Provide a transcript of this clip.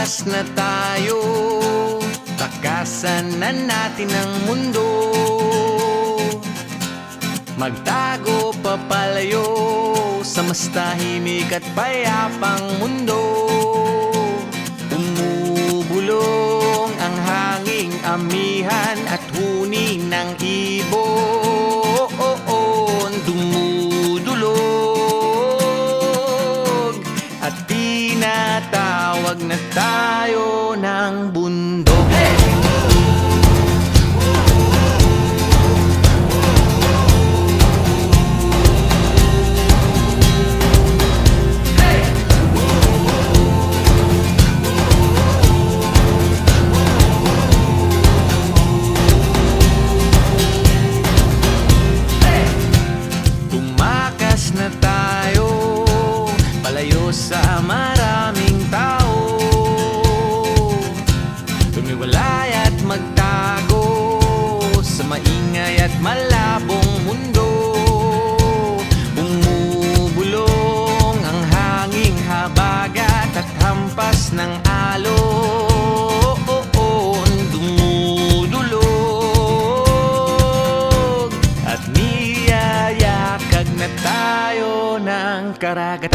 Tumakas na tayo, takasan na natin ang mundo. Magtago papalayo sa mas tahimik at payapang mundo. Umubulong ang hanging amihan at huni ng ibon. Dumudulog at tinatawag na tayo ng bundok. Hey! Na tayo, palayo sa maraming tao. Tumiwalay at magtago sa maingay at malabong mundo. Bumubulong ang hanging habagat at hampas ng alon. Dumudulog at niyayakag na tayo ng karagat.